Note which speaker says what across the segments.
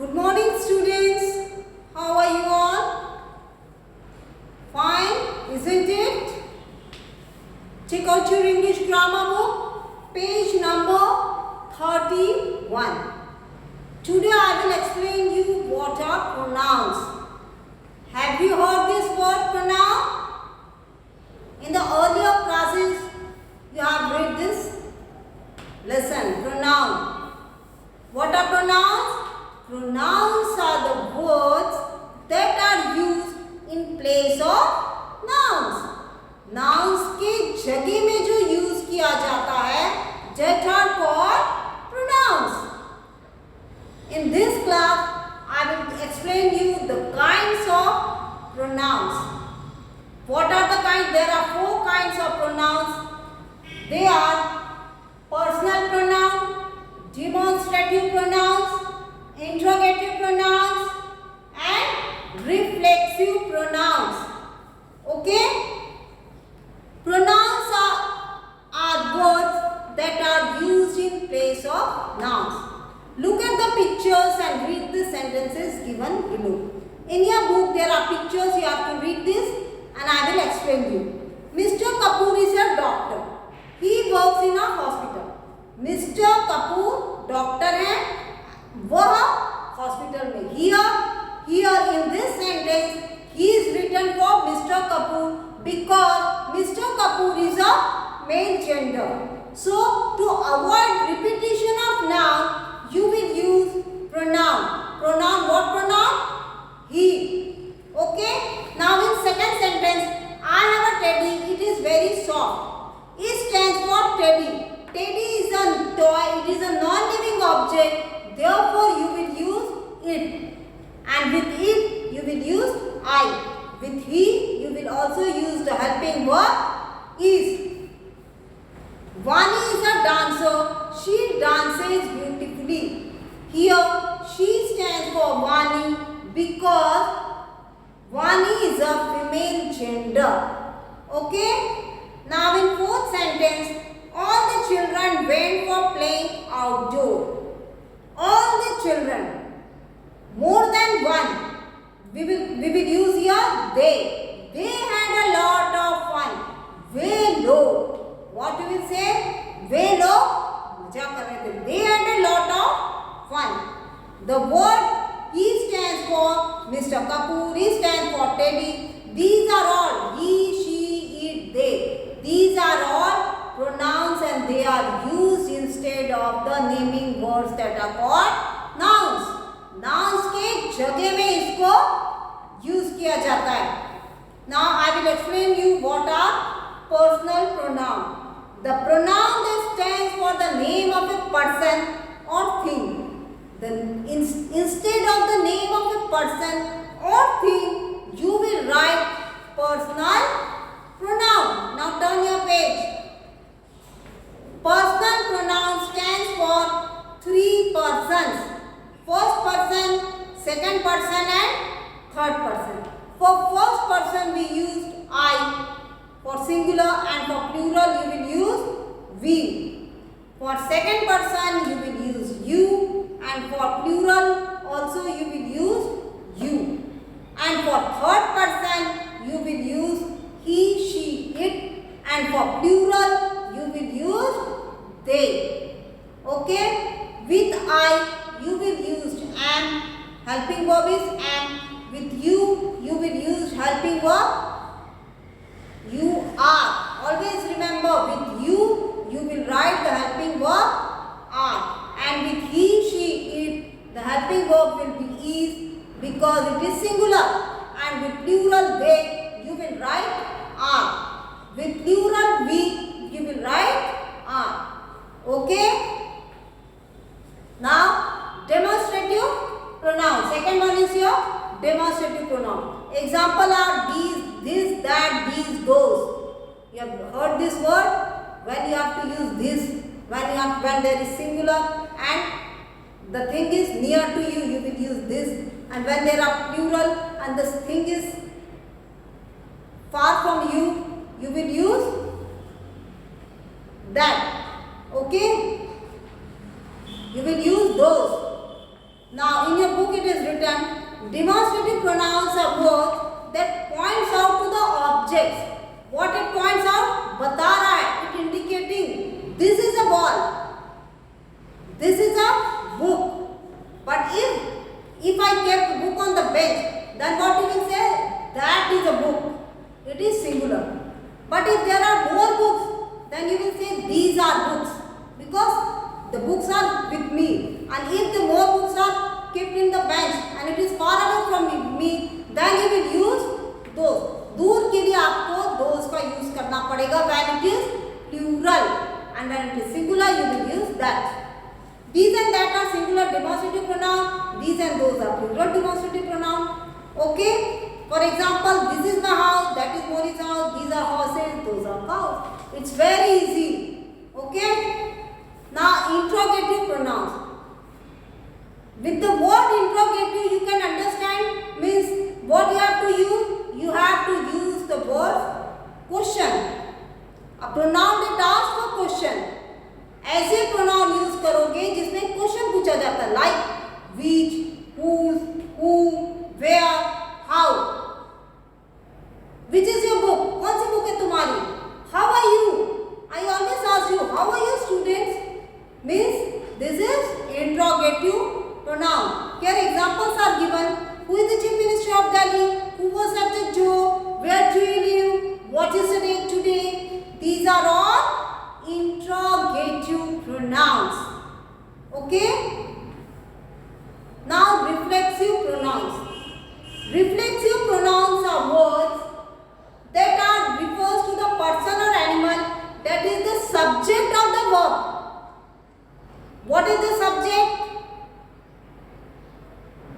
Speaker 1: Good morning, students. How are you all? Fine, isn't it? Check out your English grammar book, page number 31. Today I will explain you what are pronouns. Have you heard this word pronoun? In the earlier classes, you have read this. Listen, pronoun. What are pronouns? Pronouns are the words that are used in place of nouns. Nouns के जगह में जो use किया जाता है, that are called pronouns. In this class, I will explain you the kinds of pronouns. What are the kinds? There are 4 kinds of pronouns. They are personal pronoun, demonstrative pronouns, interrogative pronouns and reflexive pronouns. Okay? Pronouns are words that are used in place of nouns. Look at the pictures and read the sentences given below. In your book there are pictures, you have to read this and I will explain you. Mr. Kapoor is a doctor. He works in a hospital. Mr. Kapoor doctor है, वह hospital में. Here in this sentence he is written for Mr. Kapoor because Mr. Kapoor is a male gender. So to avoid repetition of noun, you will use pronoun. Pronoun, what pronoun? He. Okay. Now in second sentence, I have a teddy. It is very soft. It stands for teddy. Teddy is a toy. It is a non-living object. Therefore, you will use it. And with it, you will use I. With he, you will also use the helping verb is. Vani is a dancer. She dances beautifully. Here, she stands for Vani because Vani is a female gender. Okay? Now in fourth sentence, all the children went for playing outdoor. All the children, more than one, we will use here they. They had a lot of fun. वे लोग, what we will say? वे लोग मजा कर रहे थे. They had a lot of fun. The word he stands for Mr. Kapoor, he stands for Teddy. These are all he, she, it, they. These are all pronouns and they are used instead of the naming words that are called nouns. Nouns के जगह में इसको use किया जाता है. Now I will explain you what are personal pronoun. The pronoun that stands for the name of a person or thing. Instead of the name of a person or thing, you will write personal pronoun. Now turn your page. Personal pronoun stands for 3 persons. First person, second person and third person. For first person we used I. For singular and for plural you will use we. For second person you will use you and for plural also you will use you. And for third person you will use he, she, it and for plural you will use they. Okay? With I you will use am. Helping verb is am. With you will use helping verb you are. Always remember with you will write the helping verb are. And with he, she, it, the helping verb will be is because it is singular. And with plural they, you will write are. With plural we, you will write are. Okay? Now, demonstrative pronoun. Second one is your demonstrative pronoun. Example are these, this, that, these, those. You have heard this word? When you have to use this, when there is singular and the thing is near to you, you will use this. And when there are plural and the thing is far from you, you will use that. Okay? You will use those. Now in your book it Demonstrative pronouns are words that points out to the objects. What it points out? बता रहा है. It indicating this is a ball. This is a book. But if I kept book on the bench, then what you will say? That is a book. It is singular. But if there are more books, then you will say these are books, because the books are with me. And if the more books are kept in the bench and it is far away from me, then you will use those. दूर के लिए आपको those का use करना पड़ेगा when it is plural, and when it is singular you will use that. These and that are singular demonstrative pronoun. These and those are plural demonstrative pronoun. Okay. For example, this is my house, that is Moni's house, these are horses, those are cows. It's very easy. Okay. Now interrogative pronouns. With the word interrogative you can understand means what you have to use. You have to use the word question. A pronoun that asks a question. ऐसे pronoun use करोगे जिसमें question पूछा जाता है, like which, whose, who, where, how. Which is your book? कौन सी book है तुम्हारी? How are you? I always ask you, how are you students? Means this is interrogative pronoun. Here examples are given. Who is the Chief Minister of Delhi? Who was at the zoo? Where do you live? What is the date today? These are all interrogative pronouns. Okay? Now reflexive pronouns. Reflexive pronouns are words that are refers to the person or animal that is the subject of the verb. What is the subject?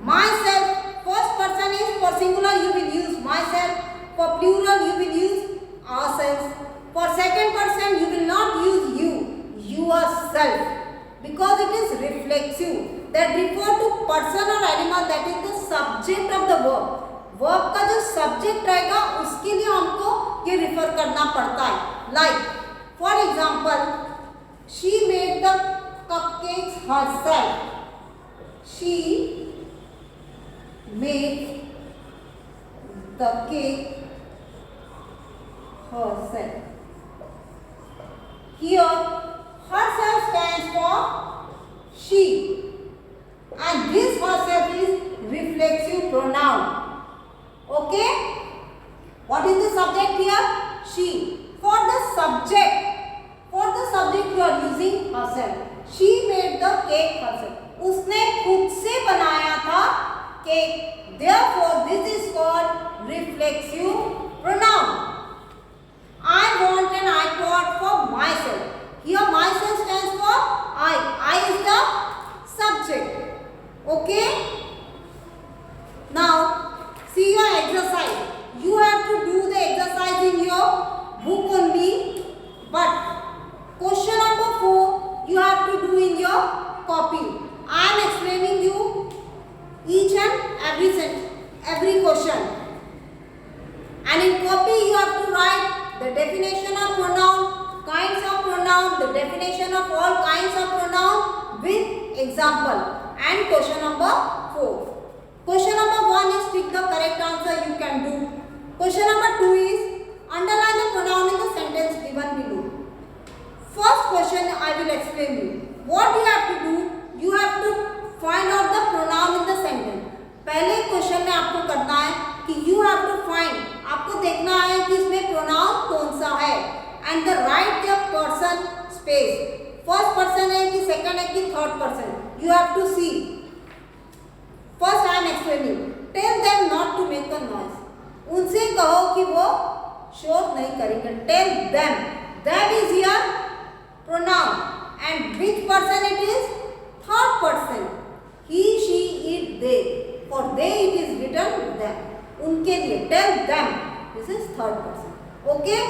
Speaker 1: Myself. First person is for singular you will use myself. For plural you will use ourselves. For second person you will not use you, yourself, because it is reflexive that refer to person or animal that is the subject of the verb. Verb का जो subject रहेगा उसके लिए हमको ये refer करना पड़ता है. Like for example, she made the cupcakes herself. She made the cake herself. Here herself stands for she, and this herself is reflexive pronoun. Okay? What is the subject here? She. For the subject you are using herself. She made the cake herself. उसने खुद से बनाया था cake. Therefore, this is called reflexive pronoun. I want an iPod for myself. Here myself stands for I. I is the subject. Okay? Now, see your exercise. You have to do the exercise in your book only. But question number 4 you have to do in your copy. I am explaining you each and every question. And in copy you have to write the definition of pronoun, kinds of pronoun, the definition of all kinds of pronoun with example. And question number 4. Question number 1 is pick the correct answer you can do. Question number 2 is underline the pronoun in the sentence given below. First question I will explain you. What you have to do, you have to find out the pronoun in the sentence. पहले question में आपको करना है कि you have to find, आपको देखना है कि इसमें pronoun कौन सा है and the write the person space. First person है कि second है कि third person. You have to see. First I am explaining. Tell them not to make a noise. उनसे कहो कि वो शोर नहीं करेंगे. Tell them. Them is here pronoun. And which person it is? Third person. He, she, it, they. For they it is written them. उनके लिए. Tell them. This is third person. Okay?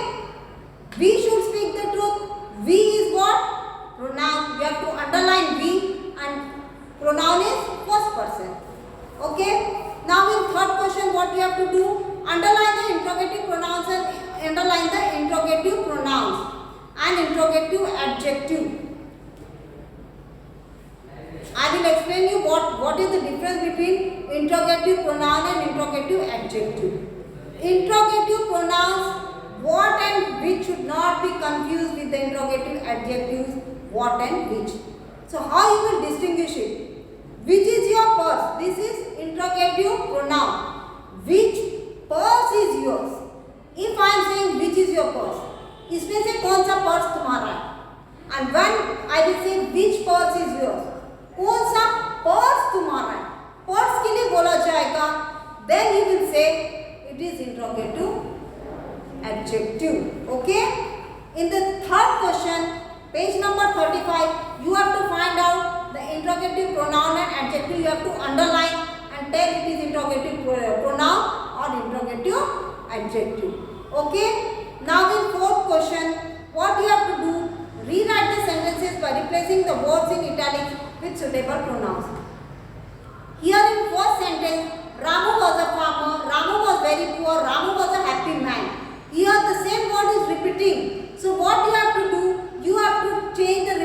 Speaker 1: We should speak the truth. We is what? Pronoun. We have to underline we, and pronoun is first person. Okay? Now in third question what you have to do? Underline the interrogative pronouns and underline the interrogative pronouns and interrogative adjective. I will explain you what is the difference between interrogative pronoun adjective. Interrogative pronouns what and which should not be confused with the interrogative adjectives what and which. So how you will distinguish it? Which is your purse? This is interrogative pronoun. Which purse is yours? If I am saying which is your purse, इसमें से कौन सा purse तुम्हारा है? And when I will say which purse is yours, कौन सा purse तुम्हारा है? पर्स के लिए बोला जाएगा. Then you will say it is interrogative adjective. Okay? In the third question, page number 35, you have to find out the interrogative pronoun and adjective. You have to underline and tell it is interrogative pronoun or interrogative adjective. Okay? Now in fourth question, what you have to do? Rewrite the sentences by replacing the words in italics with suitable pronouns. Here in first sentence, Ramu was a farmer, Ramu was very poor, Ramu was a happy man. Here the same word is repeating. So what you have to do? You have to change the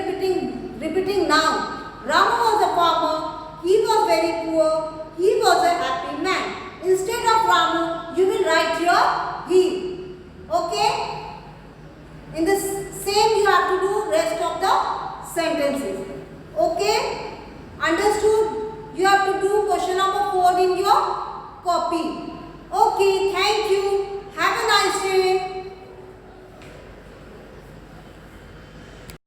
Speaker 1: repeating noun. Ramu was a farmer, he was very poor, he was a happy man. Instead of Ramu, you will write here he. Okay? In the same you have to do rest of the sentences. Okay? Understood? You have to do question number 4 in your copy. Okay, thank you. Have a nice day.